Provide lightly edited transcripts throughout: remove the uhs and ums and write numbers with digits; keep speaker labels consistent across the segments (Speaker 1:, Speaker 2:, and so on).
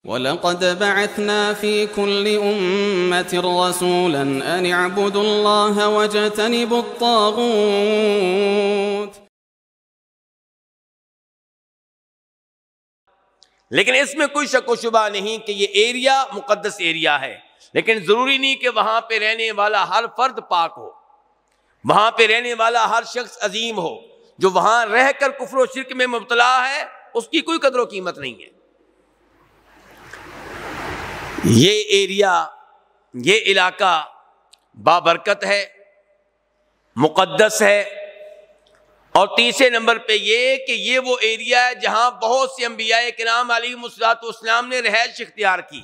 Speaker 1: وَلَقَدْ بَعَثْنَا فِي كُلِّ أُمَّةٍ رَّسُولًا أَنِ اعْبُدُوا اللَّهَ وَاجْتَنِبُوا الطَّاغُوتَ۔
Speaker 2: لیکن اس میں کوئی شک و شبہ نہیں کہ یہ ایریا مقدس ایریا ہے، لیکن ضروری نہیں کہ وہاں پہ رہنے والا ہر فرد پاک ہو، وہاں پہ رہنے والا ہر شخص عظیم ہو۔ جو وہاں رہ کر کفر و شرک میں مبتلا ہے اس کی کوئی قدر و قیمت نہیں ہے۔ یہ ایریا، یہ علاقہ بابرکت ہے، مقدس ہے، اور تیسرے نمبر پہ یہ کہ یہ وہ ایریا ہے جہاں بہت سے انبیاء کرام علیہم الصلوۃ والسلام نے رہائش اختیار کی۔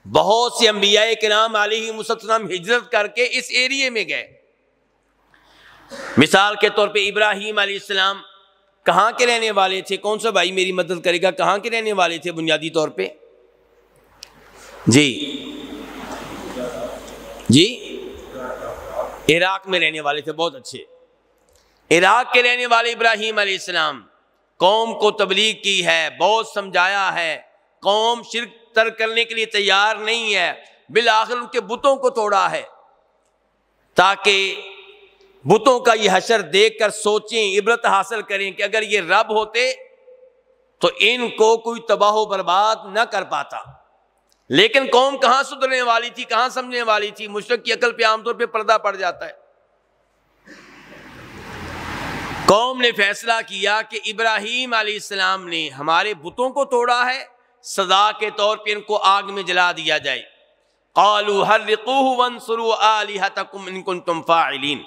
Speaker 2: بہت سے انبیاء کرام علیہم السلام ہجرت کر کے اس ایریے میں گئے۔ مثال کے طور پہ ابراہیم علیہ السلام کہاں کے رہنے والے تھے؟ کون سا بھائی میری مدد کرے گا، کہاں کے رہنے والے تھے بنیادی طور پہ؟ جی عراق میں رہنے والے تھے، بہت اچھے۔ عراق کے رہنے والے ابراہیم علیہ السلام قوم کو تبلیغ کی ہے، بہت سمجھایا ہے، قوم شرک ترک کرنے کے لیے تیار نہیں ہے، بالآخر ان کے بتوں کو توڑا ہے تاکہ بتوں کا یہ حشر دیکھ کر سوچیں، عبرت حاصل کریں کہ اگر یہ رب ہوتے تو ان کو کوئی تباہ و برباد نہ کر پاتا۔ لیکن قوم کہاں سدھرنے والی تھی، کہاں سمجھنے والی تھی؟ مشرک کی عقل پہ عام طور پہ پردہ پڑ جاتا ہے۔ قوم نے فیصلہ کیا کہ ابراہیم علیہ السلام نے ہمارے بتوں کو توڑا ہے، سزا کے طور پہ ان کو آگ میں جلا دیا جائے۔ قالوا حرقوه وانصروا آلہتکم ان کنتم فاعلین۔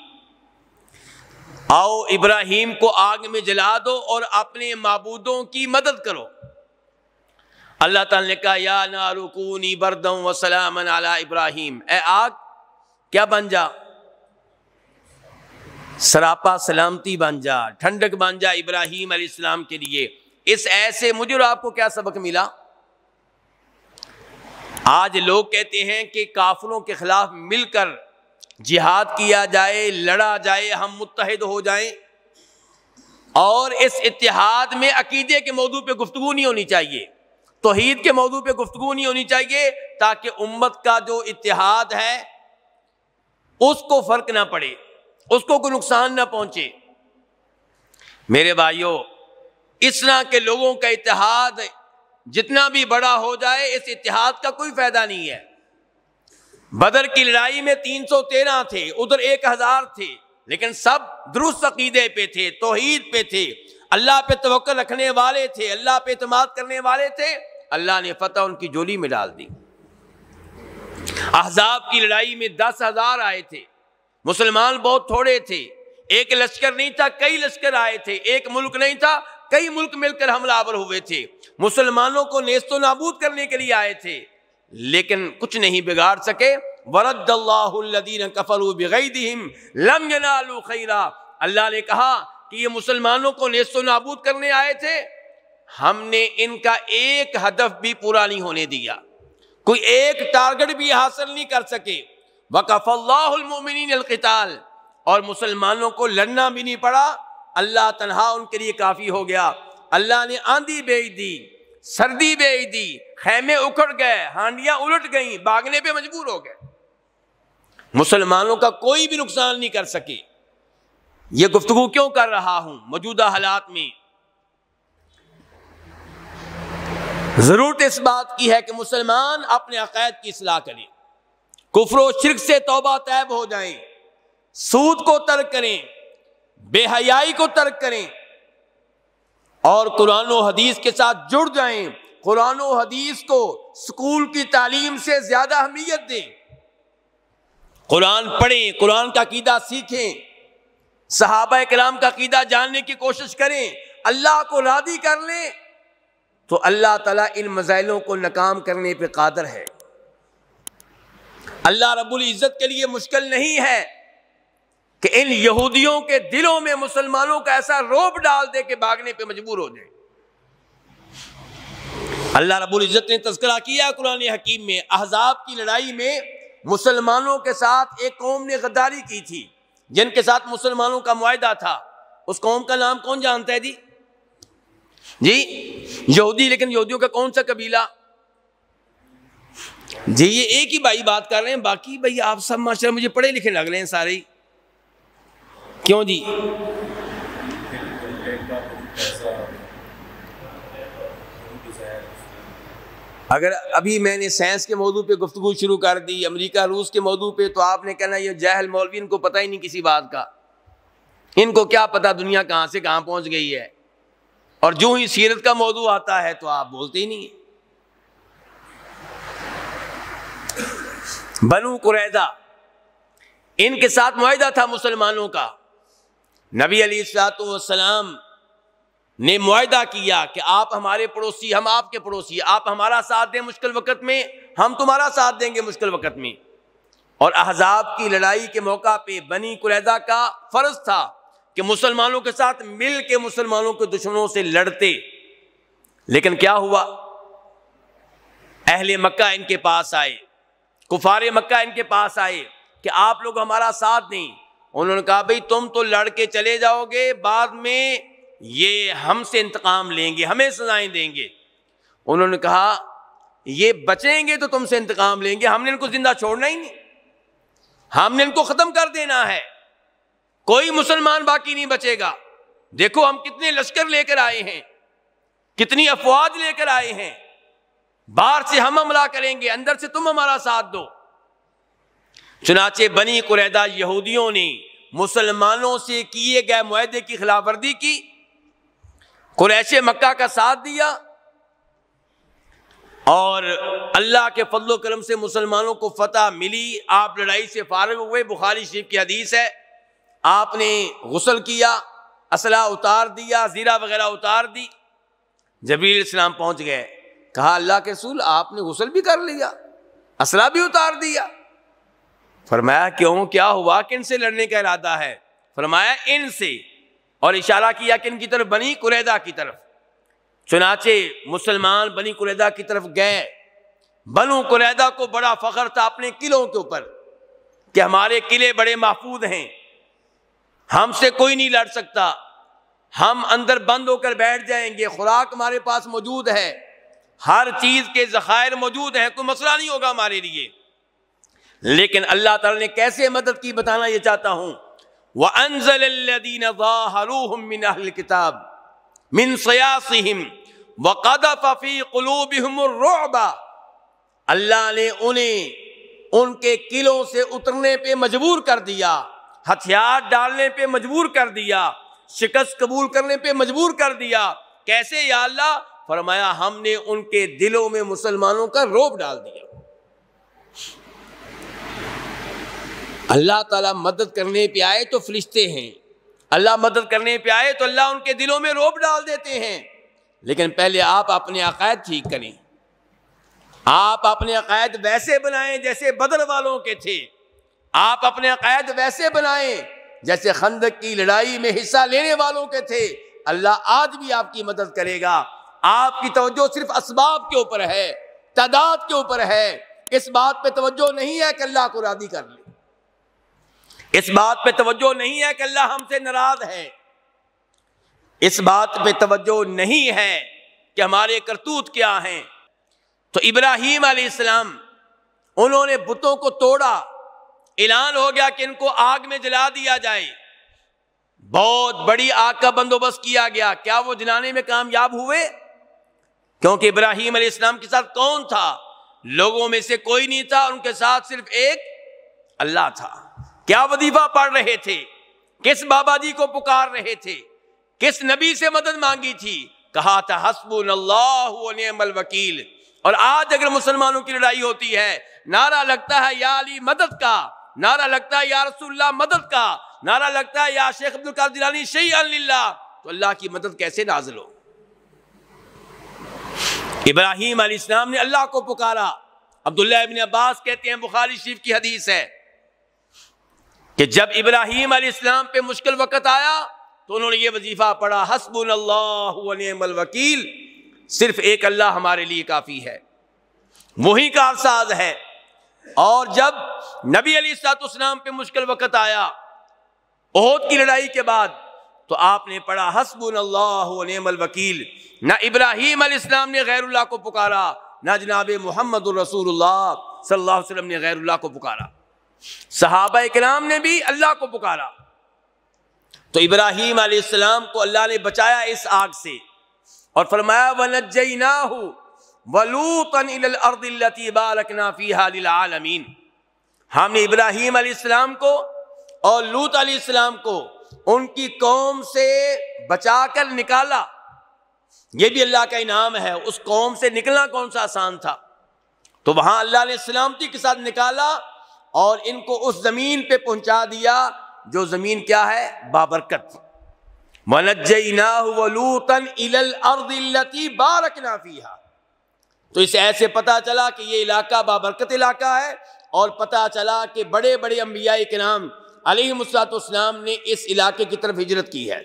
Speaker 2: آؤ ابراہیم کو آگ میں جلا دو اور اپنے معبودوں کی مدد کرو۔ اللہ تعالیٰ نے کہا یا نار کونی بردا وسلاما علی ابراہیم، اے آگ کیا بن جا؟ سراپا سلامتی بن جا، ٹھنڈک بن جا ابراہیم علیہ السلام کے لیے۔ اس ایسے مجھے اور آپ کو کیا سبق ملا؟ آج لوگ کہتے ہیں کہ کافروں کے خلاف مل کر جہاد کیا جائے، لڑا جائے، ہم متحد ہو جائیں، اور اس اتحاد میں عقیدے کے موضوع پہ گفتگو نہیں ہونی چاہیے، توحید کے موضوع پہ گفتگو نہیں ہونی چاہیے، تاکہ امت کا جو اتحاد ہے اس کو فرق نہ پڑے، اس کو کوئی نقصان نہ پہنچے۔ میرے بھائیوں، اس طرح کے لوگوں کا اتحاد جتنا بھی بڑا ہو جائے، اس اتحاد کا کوئی فائدہ نہیں ہے۔ بدر کی لڑائی میں 313 تھے، ادھر 1000 تھے، لیکن سب درست عقیدے پہ تھے، توحید پہ تھے، اللہ پہ توکل رکھنے والے تھے، اللہ پہ اعتماد کرنے والے تھے۔ اللہ نے فتح ان کی جولی میں ڈال دی۔ احزاب کی لڑائی میں 10,000 آئے تھے، مسلمان بہت تھوڑے تھے، ایک لشکر نہیں تھا، کئی لشکر آئے تھے، ایک ملک نہیں تھا، کئی ملک مل کر حملہ آور ہوئے تھے، مسلمانوں کو نیست و نابود کرنے کے لیے آئے تھے، لیکن کچھ نہیں بگاڑ سکے۔ وَرَدَّ اللَّهُ الَّذِينَ كَفَرُوا بِغَيْظِهِمْ لَمْ يَنَالُوا خَيْرًا۔ اللہ نے کہا کہ یہ مسلمانوں کو نیست و نابود کرنے آئے تھے، ہم نے ان کا ایک ہدف بھی پورا نہیں ہونے دیا، کوئی ایک ٹارگٹ بھی حاصل نہیں کر سکے۔ وَكَفَى اللَّهُ الْمُؤْمِنِينَ الْقِتَالَ، اور مسلمانوں کو لڑنا بھی نہیں پڑا، اللہ تنہا ان کے لیے کافی ہو گیا۔ اللہ نے آندھی بھیج دی، سردی بھیج دی، خیمے اکھڑ گئے، ہانڈیاں الٹ گئیں، بھاگنے پہ مجبور ہو گئے، مسلمانوں کا کوئی بھی نقصان نہیں کر سکے۔ یہ گفتگو کیوں کر رہا ہوں؟ موجودہ حالات میں ضرورت اس بات کی ہے کہ مسلمان اپنے عقائد کی اصلاح کریں، کفر و شرک سے توبہ طیب ہو جائیں، سود کو ترک کریں، بے حیائی کو ترک کریں، اور قرآن و حدیث کے ساتھ جڑ جائیں، قرآن و حدیث کو اسکول کی تعلیم سے زیادہ اہمیت دیں، قرآن پڑھیں، قرآن کا عقیدہ سیکھیں، صحابہ کرام کا عقیدہ جاننے کی کوشش کریں، اللہ کو راضی کر لیں، تو اللہ تعالیٰ ان مزائلوں کو ناکام کرنے پہ قادر ہے۔ اللہ رب العزت کے لیے مشکل نہیں ہے کہ ان یہودیوں کے دلوں میں مسلمانوں کا ایسا روب ڈال دے کہ بھاگنے پہ مجبور ہو جائے۔ اللہ رب العزت نے تذکرہ کیا قرآن حکیم میں، احزاب کی لڑائی میں مسلمانوں کے ساتھ ایک قوم نے غداری کی تھی، جن کے ساتھ مسلمانوں کا معاہدہ تھا، اس قوم کا نام کون جانتا ہے جی؟ یہودی، لیکن یہودیوں کا کون سا قبیلہ؟ جی یہ ایک ہی بھائی بات کر رہے ہیں، باقی بھائی آپ سب ماشاءاللہ مجھے پڑھے لکھے لگ رہے ہیں سارے. کیوں جی؟ اگر ابھی میں نے سائنس کے موضوع پہ گفتگو شروع کر دی، امریکہ روس کے موضوع پہ، تو آپ نے کہنا یہ جاہل مولوی، ان کو پتہ ہی نہیں کسی بات کا، ان کو کیا پتا دنیا کہاں سے کہاں پہنچ گئی ہے. اور جو ہی سیرت کا موضوع آتا ہے تو آپ بولتے ہی نہیں. بنو قریظہ، ان کے ساتھ معاہدہ تھا مسلمانوں کا. نبی علیہ الصلوۃ والسلام نے معاہدہ کیا کہ آپ ہمارے پڑوسی، ہم آپ کے پڑوسی، آپ ہمارا ساتھ دیں مشکل وقت میں، ہم تمہارا ساتھ دیں گے مشکل وقت میں. اور احزاب کی لڑائی کے موقع پہ بنی قریظہ کا فرض تھا کہ مسلمانوں کے ساتھ مل کے مسلمانوں کے دشمنوں سے لڑتے. لیکن کیا ہوا؟ اہل مکہ ان کے پاس آئے، کفار مکہ ان کے پاس آئے کہ آپ لوگ ہمارا ساتھ دیں. انہوں نے کہا بھئی تم تو لڑ کے چلے جاؤ گے، بعد میں یہ ہم سے انتقام لیں گے، ہمیں سزائیں دیں گے. انہوں نے کہا یہ بچیں گے تو تم سے انتقام لیں گے، ہم نے ان کو زندہ چھوڑنا ہی نہیں، ہم نے ان کو ختم کر دینا ہے، کوئی مسلمان باقی نہیں بچے گا. دیکھو ہم کتنے لشکر لے کر آئے ہیں، کتنی افواج لے کر آئے ہیں، باہر سے ہم حملہ کریں گے، اندر سے تم ہمارا ساتھ دو. چنانچہ بنی قریظہ یہودیوں نے مسلمانوں سے کیے گئے معاہدے کی خلاف ورزی کی، قریش مکہ کا ساتھ دیا، اور اللہ کے فضل و کرم سے مسلمانوں کو فتح ملی. آپ لڑائی سے فارغ ہوئے، بخاری شریف کی حدیث ہے، آپ نے غسل کیا، اسلحہ اتار دیا، زیرہ وغیرہ اتار دی. جبریل علیہ السلام پہنچ گئے، کہا اللہ کے رسول آپ نے غسل بھی کر لیا، اسلحہ بھی اتار دیا. فرمایا کیوں، کیا ہوا، کن سے لڑنے کا ارادہ ہے؟ فرمایا ان سے، اور اشارہ کیا کن کی طرف؟ بنی قریظہ کی طرف. چنانچہ مسلمان بنی قریظہ کی طرف گئے. بنو قریظہ کو بڑا فخر تھا اپنے قلعوں کے اوپر کہ ہمارے قلعے بڑے محفوظ ہیں، ہم سے کوئی نہیں لڑ سکتا، ہم اندر بند ہو کر بیٹھ جائیں گے، خوراک ہمارے پاس موجود ہے، ہر چیز کے ذخائر موجود ہیں، کوئی مسئلہ نہیں ہوگا ہمارے لیے. لیکن اللہ تعالیٰ نے کیسے مدد کی بتانا یہ چاہتا ہوں. وَأَنزَلَ الَّذِينَ ظَاهَرُوهُم مِّنْ أَهْلِ الْكِتَابِ مِنْ صَيَاصِهِمْ وَقَذَفَ فِي قُلُوبِهِمُ الرُّعْبَ. اللہ نے انہیں ان کے قلعوں سے اترنے پہ مجبور کر دیا، ہتھیار ڈالنے پہ مجبور کر دیا، شکست قبول کرنے پہ مجبور کر دیا. کیسے یا اللہ؟ فرمایا ہم نے ان کے دلوں میں مسلمانوں کا رعب ڈال دیا. اللہ تعالیٰ مدد کرنے پہ آئے تو فرشتے ہیں، اللہ مدد کرنے پہ آئے تو اللہ ان کے دلوں میں رعب ڈال دیتے ہیں. لیکن پہلے آپ اپنے عقائد ٹھیک کریں، آپ اپنے عقائد ویسے بنائیں جیسے بدر والوں کے تھے، آپ اپنے عقائد ویسے بنائیں جیسے خندق کی لڑائی میں حصہ لینے والوں کے تھے. اللہ آج بھی آپ کی مدد کرے گا. آپ کی توجہ صرف اسباب کے اوپر ہے، تعداد کے اوپر ہے، اس بات پہ توجہ نہیں ہے کہ اللہ کو راضی کر لے، اس بات پہ توجہ نہیں ہے کہ اللہ ہم سے ناراض ہے، اس بات پہ توجہ نہیں ہے کہ ہمارے کرتوت کیا ہیں. تو ابراہیم علیہ السلام انہوں نے بتوں کو توڑا، اعلان ہو گیا کہ ان کو آگ میں جلا دیا جائے. بہت بڑی آگ کا بندوبست کیا گیا. کیا وہ جلانے میں کامیاب ہوئے؟ کیونکہ ابراہیم علیہ السلام کے ساتھ کون تھا؟ لوگوں میں سے کوئی نہیں تھا، ان کے ساتھ صرف ایک اللہ تھا. کیا وظیفہ پڑھ رہے تھے؟ کس بابا جی کو پکار رہے تھے؟ کس نبی سے مدد مانگی تھی؟ کہا تھا حسبنا اللہ ونعم الوکیل. اور آج اگر مسلمانوں کی لڑائی ہوتی ہے، نعرہ لگتا ہے یا علی مدد کا، نعرہ لگتا ہے یا رسول اللہ مدد کا، نعرہ لگتا ہے یا شیخ عبد القادر جیلانی شیئا للہ، تو اللہ کی مدد کیسے نازل ہو؟ ابراہیم علیہ السلام نے اللہ کو پکارا. عبداللہ ابن عباس کہتے ہیں، بخاری شریف کی حدیث ہے کہ جب ابراہیم علیہ السلام پہ مشکل وقت آیا تو انہوں نے یہ وظیفہ پڑھا، حسبنا اللہ ونعم الوکیل، صرف ایک اللہ ہمارے لیے کافی ہے، وہی کارساز ہے. اور جب نبی علیہ السلام پہ مشکل وقت آیا احد کی لڑائی کے بعد، تو آپ نے پڑھا حسبنا اللہ ونعم الوکیل. نہ ابراہیم علیہ السلام نے غیر اللہ کو پکارا، نہ جناب محمد الرسول اللہ صلی اللہ علیہ وسلم نے غیر اللہ کو پکارا، صحابہ کرام نے بھی اللہ کو پکارا۔ تو ابراہیم علیہ السلام کو اللہ نے بچایا اس آگ سے، اور فرمایا وَنَجَّيْنَاهُ وَلُوطًا إِلَى الْأَرْضِ الَّتِي بَارَكْنَا فِيهَا لِلْعَالَمِينَ، ہم نے ابراہیم علیہ السلام کو اور لوط علیہ السلام کو ان کی قوم سے بچا کر نکالا۔ یہ بھی اللہ کا انعام ہے، اس قوم سے نکلنا کون سا آسان تھا، تو وہاں اللہ نے سلامتی کے ساتھ نکالا اور ان کو اس زمین پہ پہنچا دیا جو زمین کیا ہے؟ بابرکت۔ وَنَجَّيْنَاهُ وَلُوطًا إِلَى الْأَرْضِ الَّتِي بَارَكْنَا فِيهَا، تو اس ایسے پتہ چلا کہ یہ علاقہ بابرکت علاقہ ہے، اور پتہ چلا کہ بڑے بڑے انبیاء کرام علیہم الصلوۃ والسلام نے اس علاقے کی طرف ہجرت کی ہے۔